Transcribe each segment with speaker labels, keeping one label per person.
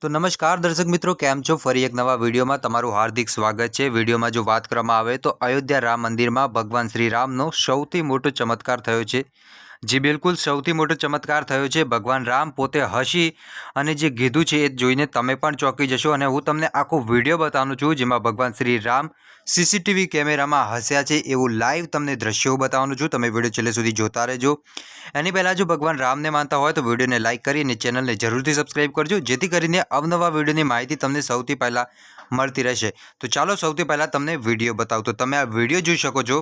Speaker 1: तो नमस्कार दर्शक मित्रों, केम छो? फरी एक नवा विडियो में तमारुं हार्दिक स्वागत है। विडियो में जो बात करवामां आवे तो अयोध्या राम मंदिर में भगवान श्री रामनो सौथी मोटो चमत्कार थयो छे। जी बिल्कुल, सौथी मोटो चमत्कार थयो छे। भगवान राम पोते हसी अने जे कीधुं छे ए जोईने तमे पण चौंकी जशो अने हूँ तमने आखो विडियो बताववानो छुं, जेमां भगवान श्री राम सीसीटीवी केमेरा में हस्या छे एवुं लाइव तमने दृश्यो बताववानो छुं। तमे विडियो छेल्ले सुधी जोता रहेजो। एनी पहेला जो भगवान राम ने मानता होय तो विडियो ने लाइक करी अने चेनल ने जरूरथी सब्सक्राइब करजो, जेथी करीने अवनवा विडियोनी माहिती तमने सौथी पहेला मळती रहेशे। तो चालो सौथी पहेला तमने विडियो बतावुं। तो तमे आ विडियो जोई शको छो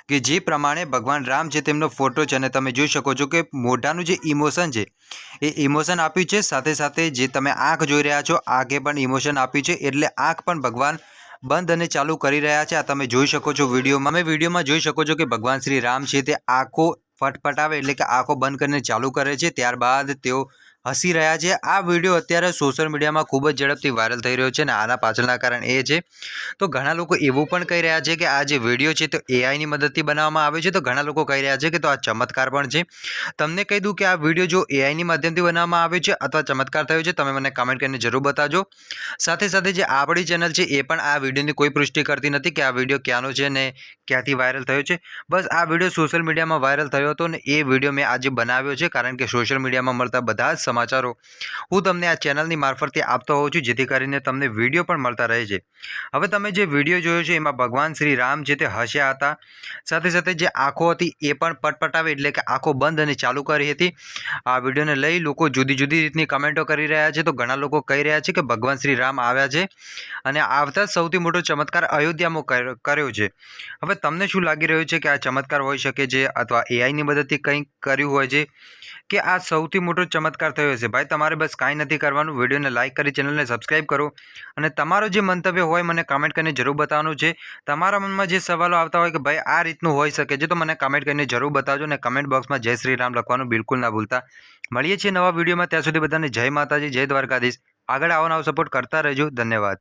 Speaker 1: कि जे प्रमाणे भगवान राम जे तेमनो फोटो छे अने तमे जोई शको छो कि मोढानुं जे इमोशन छे ए इमोशन आप्युं छे। साथे साथे जे तमे आंख जोई रह्या छो आंखे पण इमोशन आप्युं छे, एटले आंख पण भगवान बंध अने चालू करी रह्या छे। आ तमे जोई शको छो विडियोमां। तमे विडियोमां जोई शको छो कि भगवान श्री राम छे ते आंखो फटफटावे एटले के आंखो बंद करीने चालू करे छे, त्यारबाद तेओ हसी रह्या छे। आ विडियो अत्यारे सोशल मीडियामां खूब ज झड़पथी वायरल थई रह्यो छे अने आना पाछळना कारण ए छे तो घणा लोको एवुं पण कही रह्या छे कि आ जे विडियो छे तो एआई नी मददथी बनाववामां आव्यो छे, तो घणा लोको कही रह्या छे कि तो आ चमत्कार पण छे। तमने कही दूं कि आ विडियो जो एआई नी माध्यमथी बनाववामां आव्यो छे अथवा चमत्कार थयो छे, तमे मने कमेंट करीने जरूर बतावजो। साथे साथे जे आपणी चेनल छे ए पण आ विडियोनी कोई पुष्टि करती नथी कि आ विडियो क्यांनो छे ने क्यांथी वायरल थयो छे। बस आ विडियो सोशल मीडियामां वायरल थयो हतो ने ए विडियो मैं आज बनाव्यो छे, कारण के सोशल मीडियामां मळता बधा ज समाचारो हूँ तमने आ चेनलनी मार्फतथी आपतो होउं छुं, जेथी करीने तमने विडियो पण मळता रहे छे। हवे तमे जे विडियो जोयो छे एमां भगवान श्री राम जे ते हस्या हता, साथे साथे जे आंखो हती ए पण पटपटावे एटले के आंखो बंध अने चालू करी हती। आ विडियोने लई लोको जुदी जुदी रीतनी कमेंटो करी रह्या छे। तो घणा लोको कही रह्या छे कि भगवान श्री राम आव्या छे अने आवता सौथी मोटो चमत्कार अयोध्यामां कर्यो छे। हवे तमने शुं लागी रह्युं छे कि आ चमत्कार होई शके छे अथवा एआई नी मददथी कंईक कर्युं होय छे कि आ सौथी मोटो चमत्कार थयो हशे? भाई तमारे बस कांई नथी करवानुं, विडियोने लाइक करी चेनलने सब्सक्राइब करो अने तमारो जे मंतव्य होय मने कमेंट करीने जरूर बताववानुं छे। तमारा मनमां जे सवालो आवता होय कि भाई आ रीतनुं होई शके छे तो मने कमेंट करीने जरूर बतावजो अने कमेंट बॉक्समां जय श्री राम लखवानुं बिल्कुल ना भूलता। मळीए छीए नवा विडियोमां, त्यां सुधी बधाने जय माताजी, जय द्वारकाधीश। आगळ आवो नवो सपोर्ट करता रहेजो। धन्यवाद।